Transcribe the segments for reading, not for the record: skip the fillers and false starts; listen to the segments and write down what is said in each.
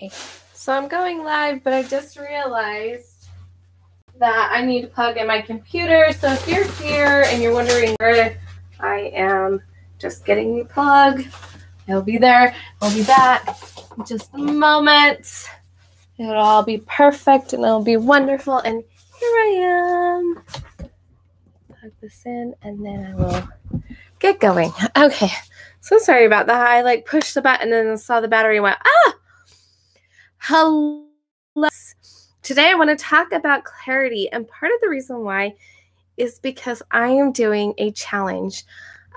Okay, so I'm going live, but I just realized that I need to plug in my computer. So if you're here and you're wondering where I am, just getting the plug. It'll be there. I'll be back in just a moment. It'll all be perfect and it'll be wonderful. And here I am. Plug this in and then I will get going. Okay, so sorry about that. I pushed the button and then saw the battery and went, ah! Hello. Today I want to talk about clarity, and part of the reason why is because I am doing a challenge.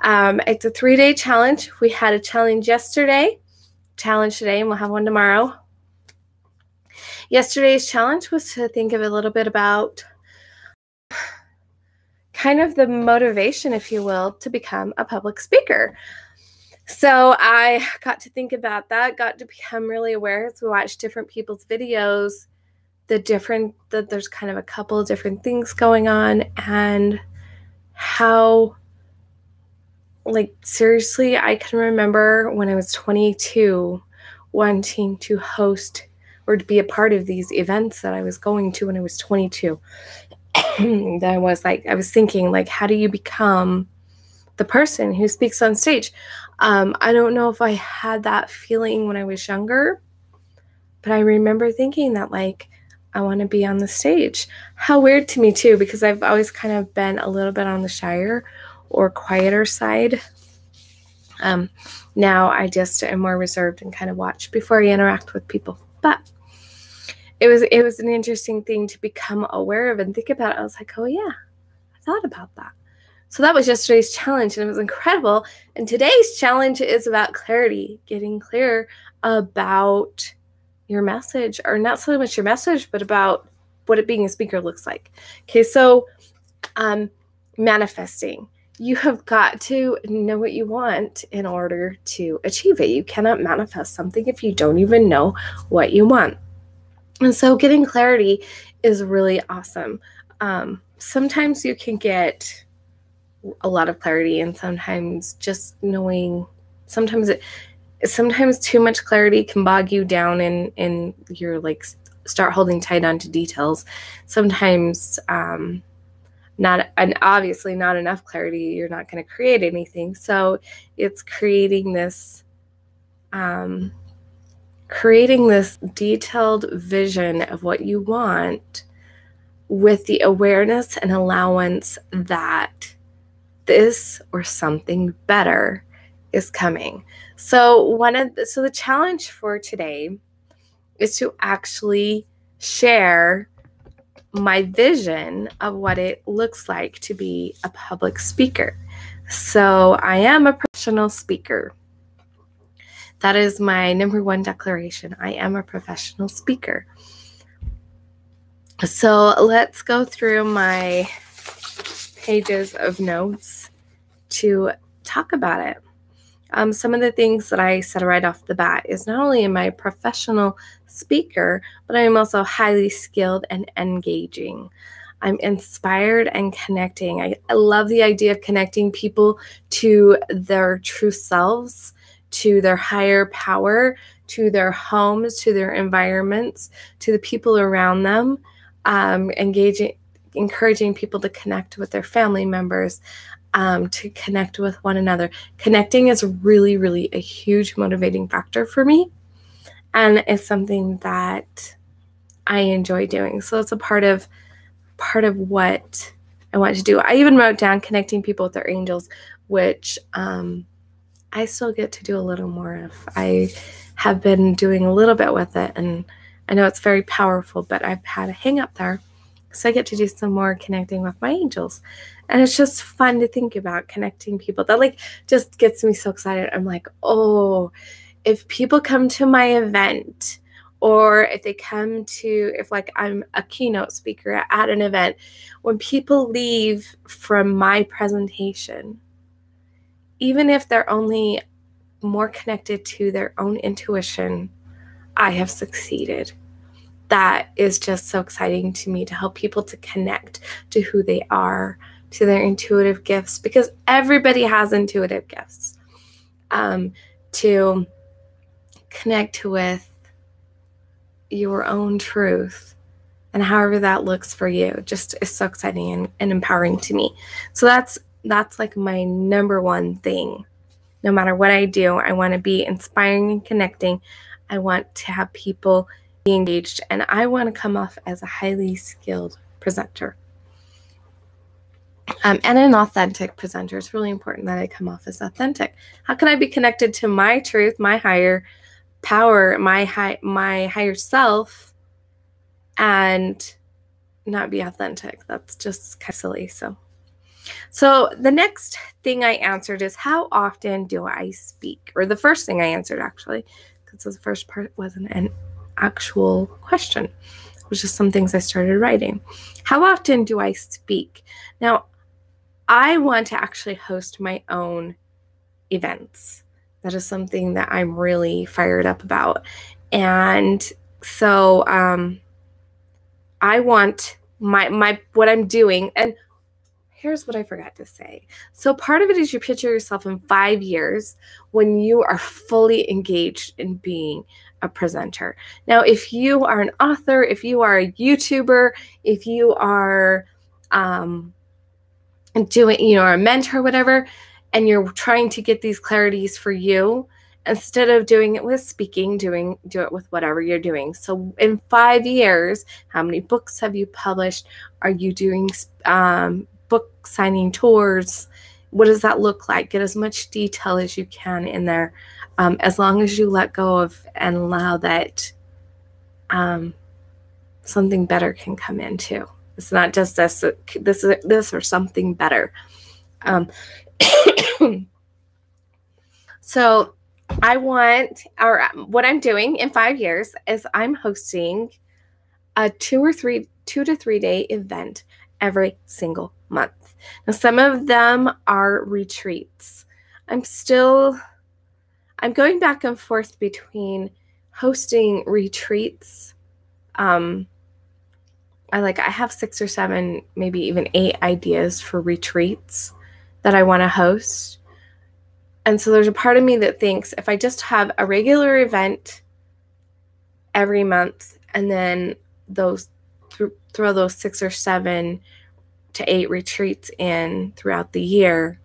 It's a 3-day challenge. We had a challenge yesterday, today, and we'll have one tomorrow. Yesterday's challenge was to think of a little bit about kind of the motivation, if you will, to become a public speaker. So I got to think about that, got to become really aware as we watched different people's videos, that there's kind of a couple of different things going on, and how, seriously, I can remember when I was 22 wanting to host or to be a part of these events that I was going to when I was 22. I was thinking, how do you become the person who speaks on stage? I don't know if I had that feeling when I was younger, but I remember thinking that, I want to be on the stage. How weird to me, too, because I've always kind of been a little bit on the shyer or quieter side. Now I just am more reserved and kind of watch before I interact with people. But it was an interesting thing to become aware of and think about. I was like, oh, yeah, I thought about that. So that was yesterday's challenge, and it was incredible. And today's challenge is about clarity, getting clear about your message, or not so much your message, but about what it being a speaker looks like. Okay, so manifesting. You have got to know what you want in order to achieve it. You cannot manifest something if you don't even know what you want. And so getting clarity is really awesome. Sometimes you can get a lot of clarity, and sometimes just knowing, sometimes too much clarity can bog you down and you're start holding tight onto details. Sometimes obviously not enough clarity, you're not going to create anything. So it's creating this detailed vision of what you want, with the awareness and allowance that this or something better is coming. So the challenge for today is to actually share my vision of what it looks like to be a public speaker. So I am a professional speaker. That is my number one declaration. I am a professional speaker. So let's go through my pages of notes to talk about it. Some of the things that I said right off the bat is not only am I a professional speaker, but I am also highly skilled and engaging. I'm inspired and connecting. I love the idea of connecting people to their true selves, to their higher power, to their homes, to their environments, to the people around them, encouraging people to connect with their family members, to connect with one another. Connecting is really, really a huge motivating factor for me, and it's something that I enjoy doing. So it's a part of what I want to do. I even wrote down connecting people with their angels, which I still get to do a little more of. I have been doing a little bit with it, and I know it's very powerful, but I've had a hang up there. So I get to do some more connecting with my angels. And it's just fun to think about connecting people. That just gets me so excited. I'm like, oh, if people come to my event, or if I'm a keynote speaker at an event, when people leave from my presentation, even if they're only more connected to their own intuition, I have succeeded. That is just so exciting to me, to help people to connect to who they are, to their intuitive gifts, because everybody has intuitive gifts, to connect with your own truth, and however that looks for you just is so exciting and empowering to me. So that's like my number one thing. No matter what I do, I want to be inspiring and connecting. I want to have people be engaged, and I want to come off as a highly skilled presenter. And an authentic presenter. It's really important that I come off as authentic. How can I be connected to my truth, my higher power, my higher self, and not be authentic? That's just kind of silly. So the next thing I answered is, how often do I speak? Or the first thing I answered, actually, because the first part wasn't an actual question. It was just some things I started writing. How often do I speak? Now, I want to actually host my own events. That is something that I'm really fired up about. And so I want my what I'm doing, and here's what I forgot to say. So part of it is you picture yourself in 5 years when you are fully engaged in being a presenter. Now, if you are an author, if you are a YouTuber, if you are doing, a mentor, whatever, and you're trying to get these clarities for you, instead of doing it with speaking, do it with whatever you're doing. So in 5 years, how many books have you published? Are you doing book signing tours? What does that look like? Get as much detail as you can in there, as long as you let go of and allow that something better can come in too. It's not just this or something better. So what I'm doing in 5 years is I'm hosting a 2 to 3 day event every single month. Now, some of them are retreats. I'm going back and forth between hosting retreats. I have 6 or 7, maybe even 8 ideas for retreats that I want to host. And so there's a part of me that thinks if I just have a regular event every month and then throw those 6 or 7 to 8 retreats in throughout the year,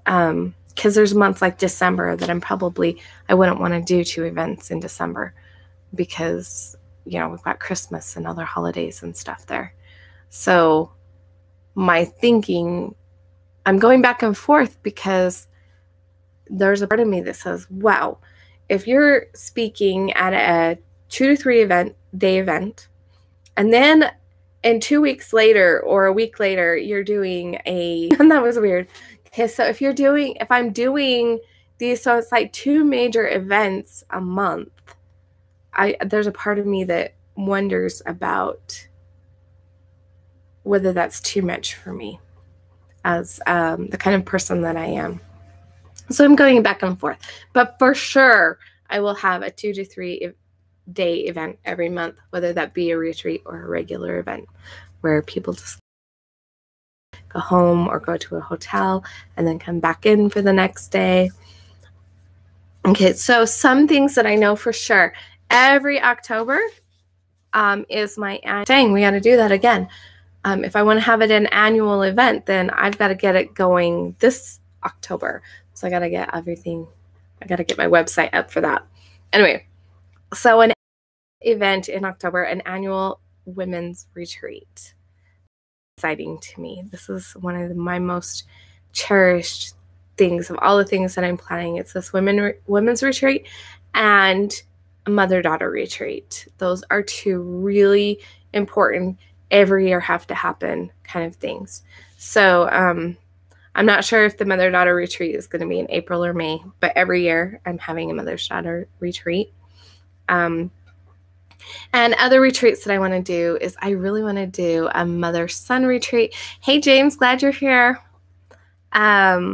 because there's months like December that I wouldn't want to do 2 events in December because we've got Christmas and other holidays and stuff there. So my thinking, I'm going back and forth because there's a part of me that says, wow, if you're speaking at a 2 to 3 day event, and then and 2 weeks later or a week later, you're doing and that was weird. Okay, so if I'm doing these, so it's like 2 major events a month, there's a part of me that wonders about whether that's too much for me as the kind of person that I am. So I'm going back and forth. But for sure, I will have a 2 to 3 day event every month, whether that be a retreat or a regular event where people just go home or go to a hotel and then come back in for the next day. Okay, so some things that I know for sure. Every October is my saying we got to do that again. If I want to have it an annual event, then I've got to get it going this October. So I got to get my website up for that. Anyway, so an event in October, an annual women's retreat. Exciting to me. This is one of my most cherished things of all the things that I'm planning. It's this women's retreat and a mother-daughter retreat. Those are 2 really important, every year have to happen kind of things. So I'm not sure if the mother-daughter retreat is going to be in April or May, but every year I'm having a mother-daughter retreat. And other retreats that I want to do is I really want to do a mother-son retreat. Hey, James, glad you're here. I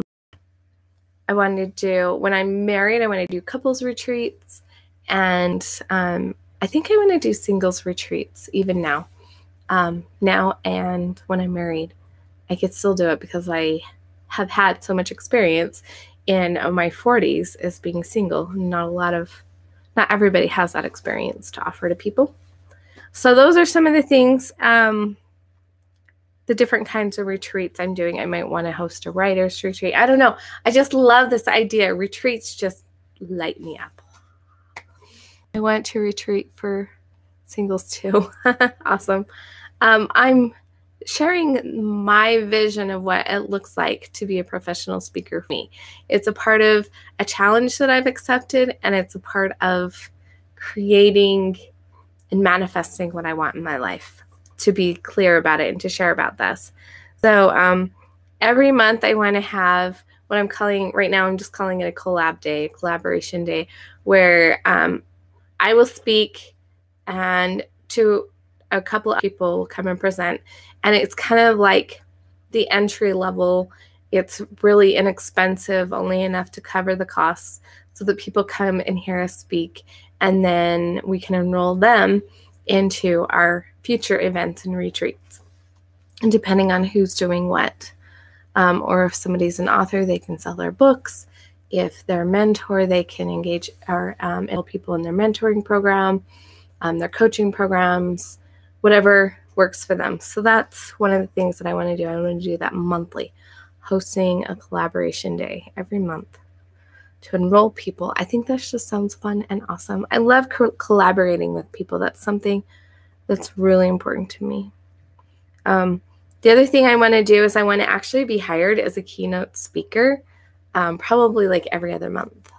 want to do, when I'm married, I want to do couples retreats. And I think I want to do singles retreats even now. Now and when I'm married, I could still do it because I have had so much experience in my 40s as being single. Not everybody has that experience to offer to people. So those are some of the things, the different kinds of retreats I'm doing. I might want to host a writer's retreat. I don't know. I just love this idea. Retreats just light me up. I went to retreat for singles too. Awesome. I'm sharing my vision of what it looks like to be a professional speaker for me. It's a part of a challenge that I've accepted, and it's a part of creating and manifesting what I want in my life, to be clear about it and to share about this. So every month I want to have what I'm calling, right now I'm just calling it a collab day, collaboration day, where I will speak and to a couple of people will come and present. And it's kind of like the entry level. It's really inexpensive, only enough to cover the costs so that people come and hear us speak. And then we can enroll them into our future events and retreats. And depending on who's doing what, or if somebody's an author, they can sell their books. If they're a mentor, they can engage our people in their mentoring program, their coaching programs, whatever works for them. So that's one of the things that I want to do. I want to do that monthly, hosting a collaboration day every month to enroll people. I think that just sounds fun and awesome. I love collaborating with people. That's something that's really important to me. The other thing I want to do is I want to actually be hired as a keynote speaker, probably like every other month.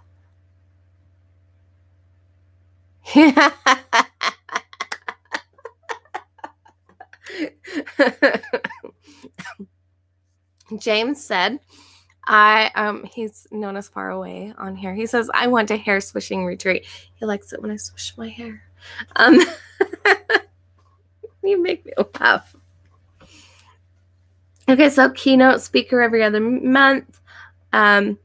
James said, he's known as Far Away on here. He says, I want a hair swishing retreat. He likes it when I swish my hair. You make me laugh. Okay, so keynote speaker every other month. One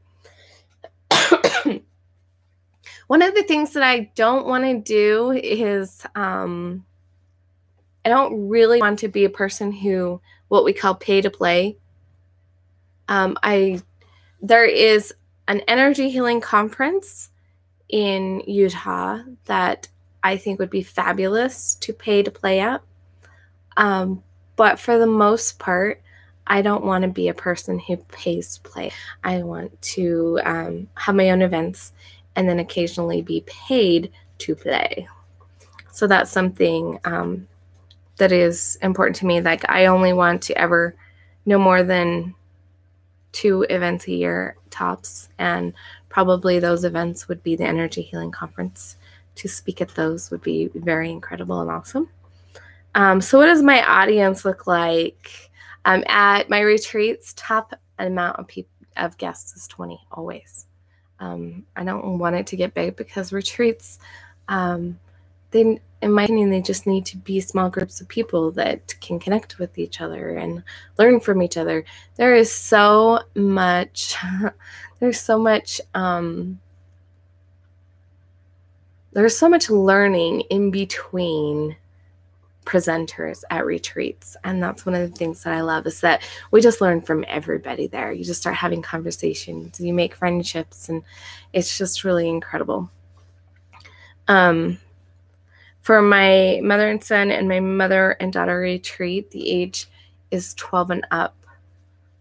of the things that I don't want to do is I don't really want to be a person who, what we call pay to play. There is an energy healing conference in Utah that I think would be fabulous to pay to play at. But for the most part, I don't want to be a person who pays to play. I want to have my own events and then occasionally be paid to play. So that's something that is important to me. Like, I only want to ever no more than 2 events a year tops, and probably those events would be the Energy Healing Conference. To speak at those would be very incredible and awesome. So what does my audience look like? At my retreats, top amount of guests is 20 always. I don't want it to get big because retreats, in my opinion, they just need to be small groups of people that can connect with each other and learn from each other. There's so much learning in between presenters at retreats, and that's one of the things that I love, is that we just learn from everybody there. You just start having conversations, you make friendships, and it's just really incredible. For my mother and son and my mother and daughter retreat, the age is 12 and up,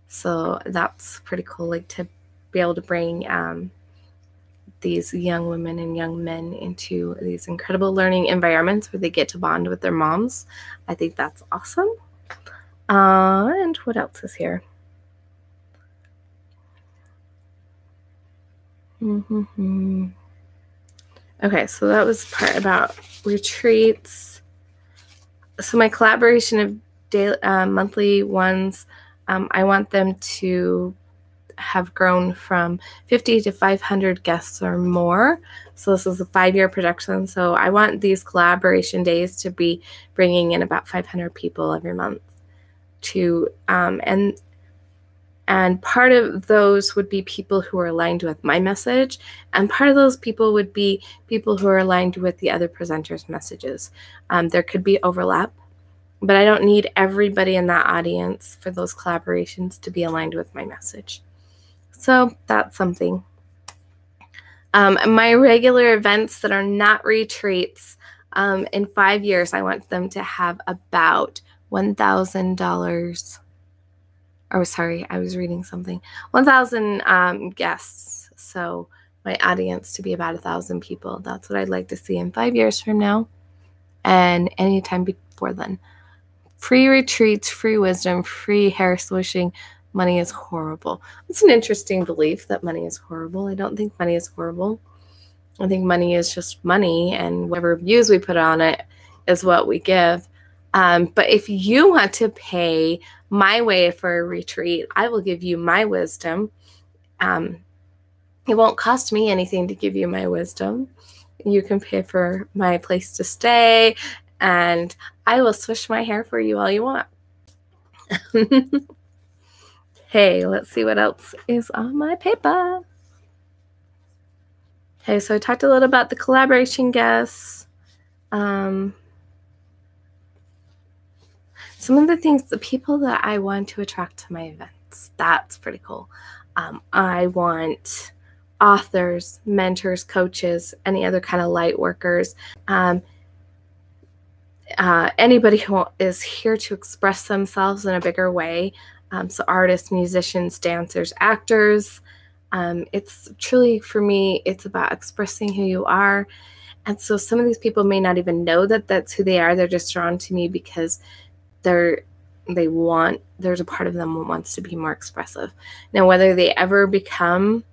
so that's pretty cool, like to be able to bring these young women and young men into these incredible learning environments where they get to bond with their moms. I think that's awesome. And what else is here? Okay, so that was part about retreats. So my collaboration of daily, monthly ones, I want them to have grown from 50 to 500 guests or more. So this is a 5-year production. So I want these collaboration days to be bringing in about 500 people every month to, and part of those would be people who are aligned with my message, and part of those people would be people who are aligned with the other presenters' messages. There could be overlap, but I don't need everybody in that audience for those collaborations to be aligned with my message. So that's something. My regular events that are not retreats, In 5 years, I want them to have about $1,000. Oh, sorry, I was reading something. 1,000 guests. So my audience to be about 1,000 people. That's what I'd like to see in 5 years from now, and anytime before then. Free retreats, free wisdom, free hair swishing. Money is horrible. It's an interesting belief that money is horrible. I don't think money is horrible. I think money is just money, and whatever views we put on it is what we give. But if you want to pay my way for a retreat, I will give you my wisdom. It won't cost me anything to give you my wisdom. You can pay for my place to stay, and I will swish my hair for you all you want. Hey, let's see what else is on my paper. Okay, so I talked a little about the collaboration guests. Some of the things, the people that I want to attract to my events, that's pretty cool. I want authors, mentors, coaches, any other kind of light workers, anybody who is here to express themselves in a bigger way. So artists, musicians, dancers, actors. It's truly, for me, it's about expressing who you are. And so some of these people may not even know that that's who they are. They're just drawn to me because there's a part of them that wants to be more expressive. Now, whether they ever become,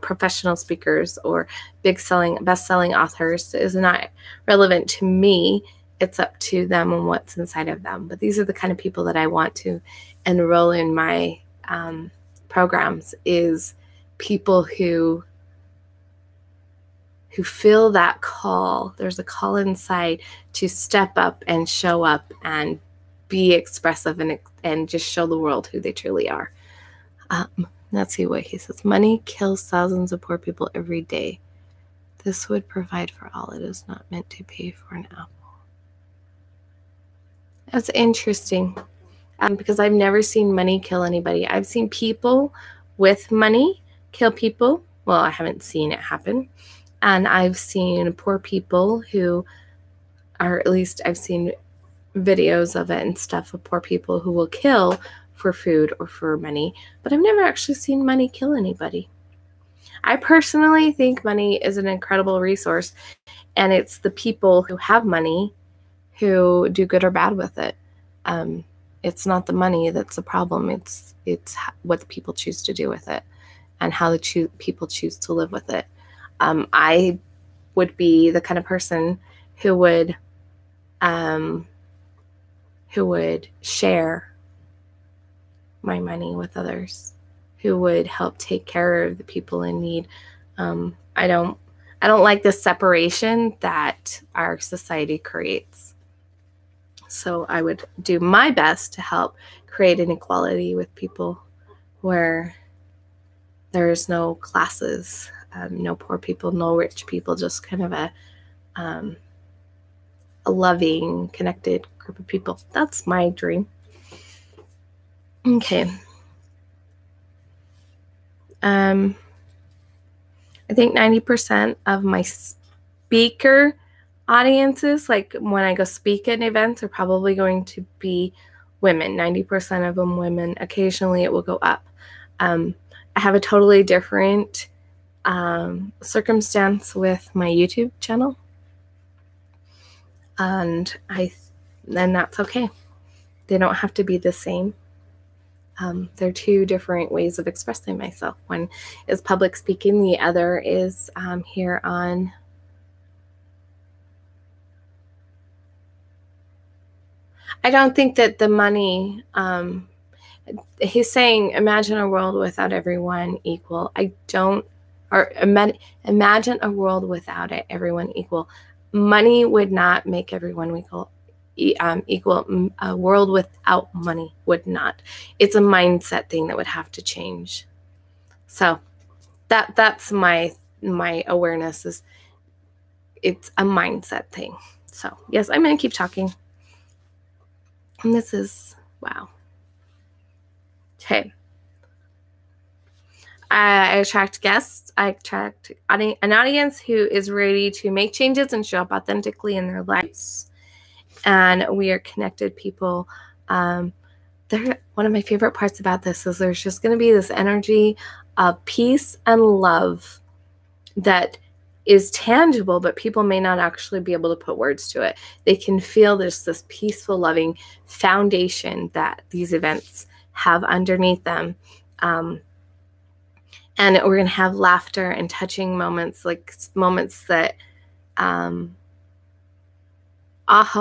professional speakers or best-selling authors is not relevant to me. It's up to them and what's inside of them. But these are the kind of people that I want to enroll in my programs, is people who feel that call. There's a call inside to step up and show up and be expressive and just show the world who they truly are. Let's see what he says. Money kills thousands of poor people every day. This would provide for all. It is not meant to pay for an apple. That's interesting, because I've never seen money kill anybody. I've seen people with money kill people. Well, I haven't seen it happen. And I've seen poor people who are, at least I've seen videos of it and stuff of poor people who will kill for food or for money, but I've never actually seen money kill anybody. I personally think money is an incredible resource, and it's the people who have money who do good or bad with it. It's not the money that's the problem. It's what the people choose to do with it and how the people choose to live with it. I would be the kind of person who would share my money with others, who would help take care of the people in need. I don't like the separation that our society creates. So I would do my best to help create an equality with people where there's no classes, no poor people, no rich people, just kind of a loving, connected group of people. That's my dream. Okay. I think 90% of my speaker audiences, like when I go speak at events, are probably going to be women. 90% of them women. Occasionally it will go up. I have a totally different circumstance with my YouTube channel. And that's okay. They don't have to be the same. They're two different ways of expressing myself. One is public speaking. The other is here on I don't think that the money, he's saying, imagine a world without everyone equal. Imagine a world without everyone equal. Money would not make everyone equal. A world without money would not. It's a mindset thing that would have to change. So that's my awareness, is it's a mindset thing. So yes, I'm going to keep talking. And this is, wow. Okay. I attract guests. I attract an audience who is ready to make changes and show up authentically in their lives. And we are connected people. One of my favorite parts about this is there's just going to be this energy of peace and love that is tangible, but people may not actually be able to put words to it. They can feel there's this peaceful, loving foundation that these events have underneath them. And we're going to have laughter and touching moments, like moments that, aha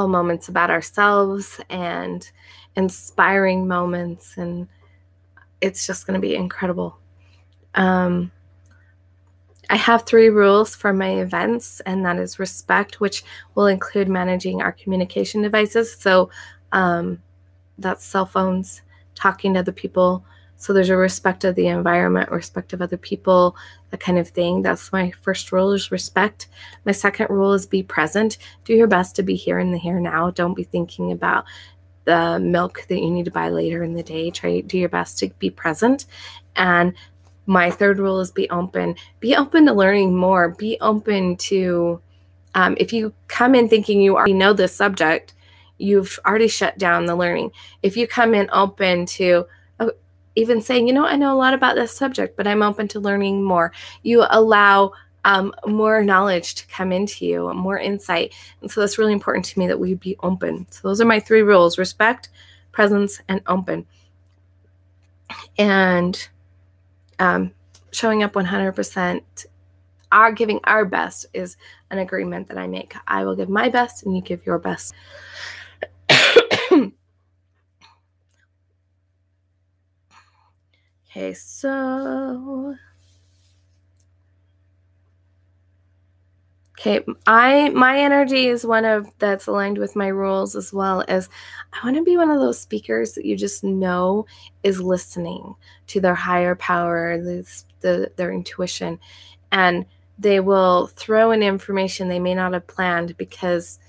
moments about ourselves and inspiring moments. And it's just going to be incredible. I have 3 rules for my events, and that is respect, which will include managing our communication devices. So that's cell phones, talking to other people. So there's a respect of the environment, respect of other people, that kind of thing. That's my first rule, is respect. My second rule is be present. Do your best to be here in the here now. Don't be thinking about the milk that you need to buy later in the day. Do your best to be present. And my third rule is be open. Be open to learning more. Be open to, if you come in thinking you already know this subject, you've already shut down the learning. If you come in open to even saying, I know a lot about this subject, but I'm open to learning more, you allow more knowledge to come into you, more insight. And so that's really important to me, that we be open. So those are my 3 rules: respect, presence, and open. And showing up 100%, giving our best is an agreement that I make. I will give my best and you give your best. Okay, so my energy is one that's aligned with my rules, as well as I want to be one of those speakers that you just know is listening to their higher power, their intuition, and they will throw in information they may not have planned because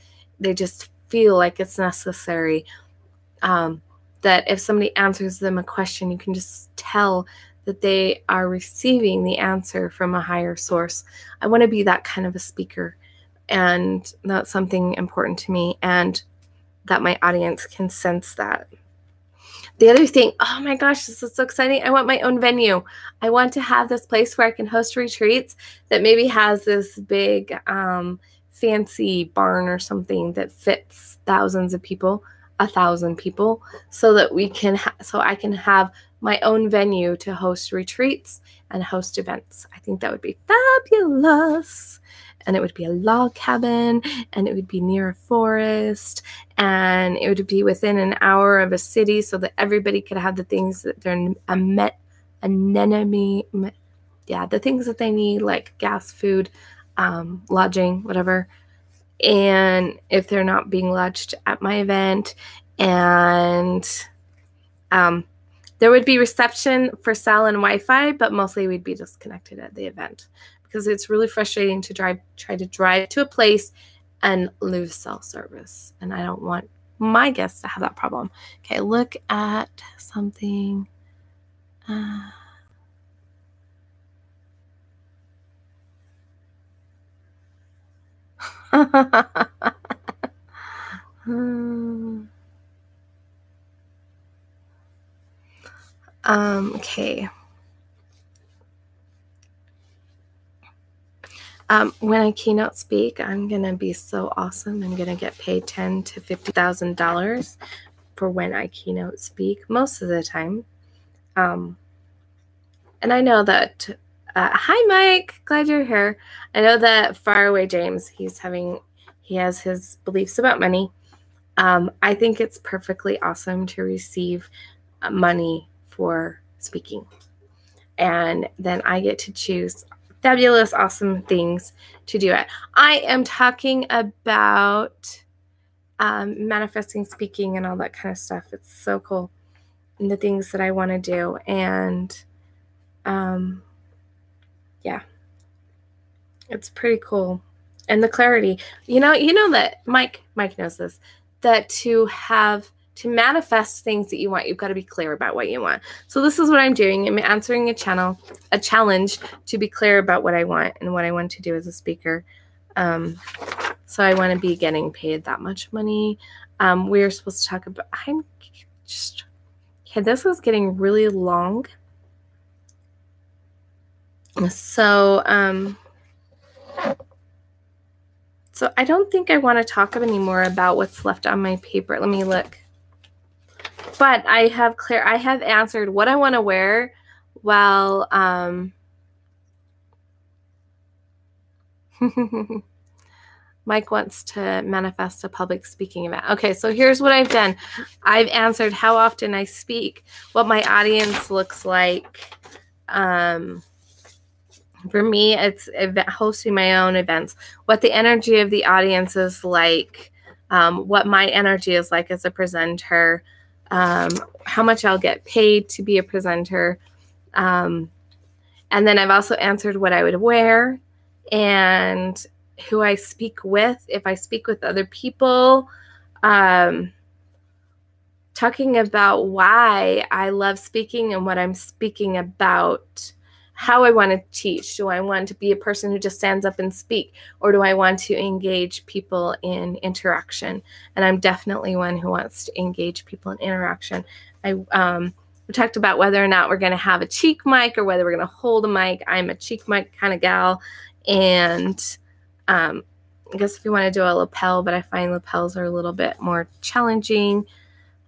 they just feel like it's necessary. That if somebody answers them a question, you can just tell that they are receiving the answer from a higher source. I want to be that kind of a speaker, and that's something important to me, and that my audience can sense that. The other thing, oh my gosh, this is so exciting. I want my own venue. I want to have this place where I can host retreats that maybe has this big fancy barn or something that fits thousands of people, 1,000 people, so that I can have my own venue to host retreats and host events. I think that would be fabulous. And it would be a log cabin, and it would be near a forest, and it would be within an hour of a city, so that everybody could have the things that the things that they need, like gas, food, lodging, whatever. And if they're not being lodged at my event, and there would be reception for cell and Wi-Fi, but mostly we'd be disconnected at the event, because it's really frustrating to try to drive to a place and lose cell service, and I don't want my guests to have that problem. Okay, look at something. Okay. When I keynote speak, I'm going to be so awesome. I'm going to get paid $10,000 to $50,000 for when I keynote speak, most of the time. And I know that, hi, Mike, glad you're here. I know that Faraway James, he has his beliefs about money. I think it's perfectly awesome to receive money for speaking. And then I get to choose fabulous, awesome things to do it. I am talking about manifesting speaking and all that kind of stuff. It's so cool. And the things that I want to do. And yeah, it's pretty cool. And the clarity, you know that Mike knows this, that to to manifest things that you want, you've got to be clear about what you want. So this is what I'm doing. I'm answering a challenge to be clear about what I want and what I want to do as a speaker. So I want to be getting paid that much money. We're supposed to talk about, this is getting really long. So I don't think I want to talk anymore about what's left on my paper. Let me look. But I have answered what I want to wear while Mike wants to manifest a public speaking event. Okay, so here's what I've done. I've answered how often I speak, what my audience looks like. For me, it's hosting my own events, what the energy of the audience is like, what my energy is like as a presenter, how much I'll get paid to be a presenter. And then I've also answered what I would wear and who I speak with, if I speak with other people, talking about why I love speaking and what I'm speaking about, how I want to teach. Do I want to be a person who just stands up and speak, or do I want to engage people in interaction? And I'm definitely one who wants to engage people in interaction. We talked about whether or not we're going to have a cheek mic or whether we're going to hold a mic. I'm a cheek mic kind of gal. And I guess if you want to do a lapel, but I find lapels are a little bit more challenging.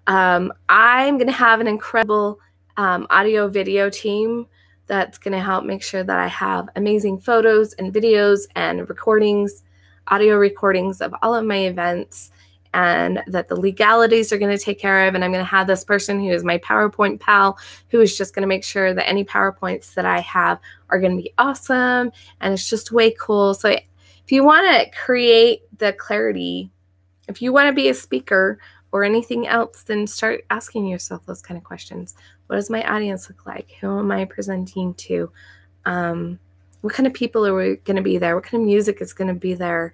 I'm going to have an incredible audio video team that's going to help make sure that I have amazing photos and videos and recordings, audio recordings of all of my events, and that the legalities are going to take care of. And I'm going to have this person who is my PowerPoint pal, who is just going to make sure that any PowerPoints that I have are going to be awesome. And it's just way cool. So if you want to create the clarity, if you want to be a speaker or anything else, then start asking yourself those kind of questions. What does my audience look like? Who am I presenting to? What kind of people are going to be there? What kind of music is going to be there?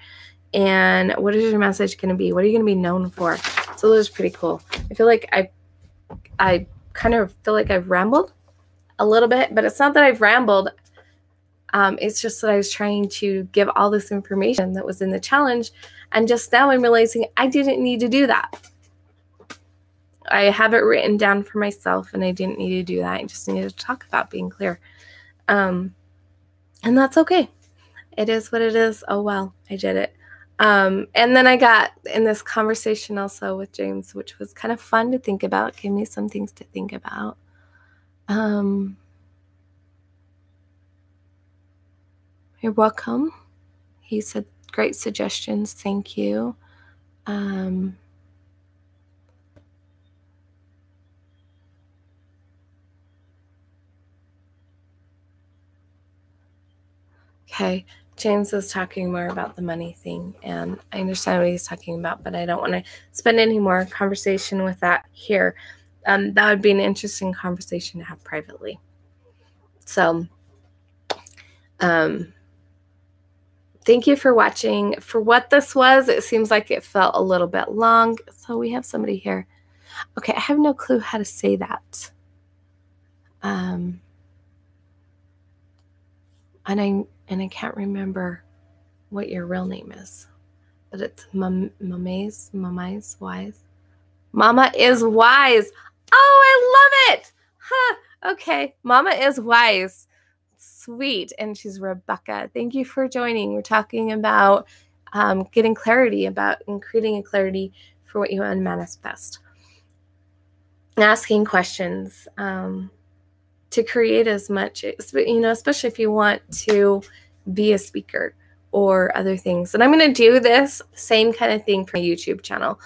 And what is your message going to be? What are you going to be known for? So those are pretty cool. I feel like I kind of feel like I've rambled a little bit, but it's not that I've rambled. It's just that I was trying to give all this information that was in the challenge. And just now I'm realizing I didn't need to do that. I have it written down for myself, and I didn't need to do that. I just needed to talk about being clear. And that's okay. It is what it is. Oh, well, I did it. And then I got in this conversation also with James, which was kind of fun to think about. Gave me some things to think about. You're welcome. He said, great suggestions. Thank you. Okay, James is talking more about the money thing, and I understand what he's talking about, but I don't want to spend any more conversation with that here. That would be an interesting conversation to have privately. So, thank you for watching. For what this was, it seems like it felt a little bit long. So we have somebody here. Okay, I have no clue how to say that. And I can't remember what your real name is, but it's Mama's Wise. Mama is Wise. Oh, I love it. Huh. Okay. Mama is Wise. Sweet. And she's Rebecca. Thank you for joining. We're talking about getting clarity about and creating a clarity for what you want to manifest. Asking questions. To create as much, especially if you want to be a speaker or other things. And I'm going to do this same kind of thing for my YouTube channel.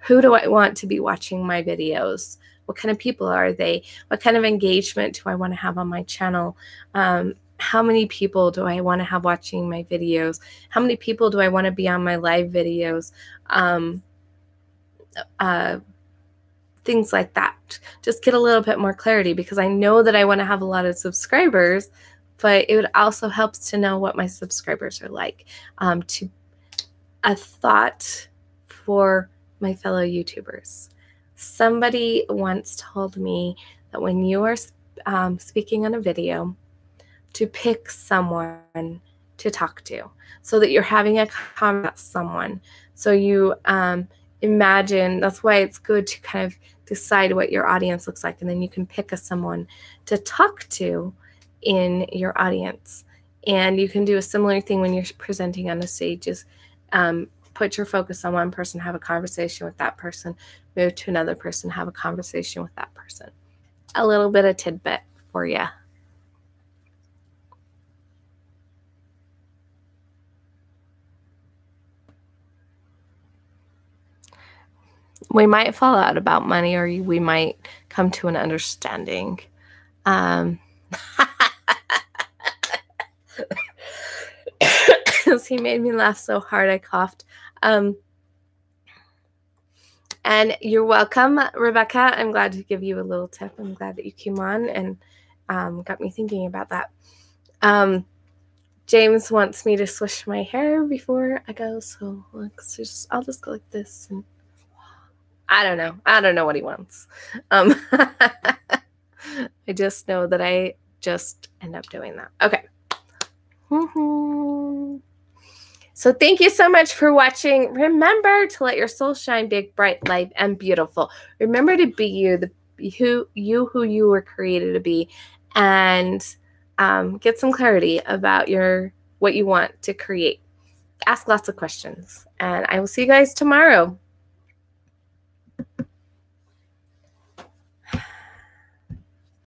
Who do I want to be watching my videos? What kind of people are they? What kind of engagement do I want to have on my channel? How many people do I want to have watching my videos? How many people do I want to be on my live videos? Things like that. Just get a little bit more clarity, because I know that I want to have a lot of subscribers, but it would also help to know what my subscribers are like. To a thought for my fellow YouTubers. Somebody once told me that when you are speaking on a video, to pick someone to talk to, so that you're having a conversation with someone. So you imagine, that's why it's good to kind of decide what your audience looks like, and then you can pick someone to talk to in your audience. And you can do a similar thing when you're presenting on a stage, is put your focus on one person, have a conversation with that person, move to another person, have a conversation with that person. A little bit of tidbit for you. We might fall out about money, or we might come to an understanding. He made me laugh so hard I coughed. And you're welcome, Rebecca. I'm glad to give you a little tip. I'm glad that you came on and got me thinking about that. James wants me to swish my hair before I go, so I'll just go like this. And I don't know what he wants. I just know that I just end up doing that. Okay. So thank you so much for watching. Remember to let your soul shine big, bright, light, and beautiful. Remember to be you, who you were created to be, and get some clarity about what you want to create. Ask lots of questions, and I will see you guys tomorrow.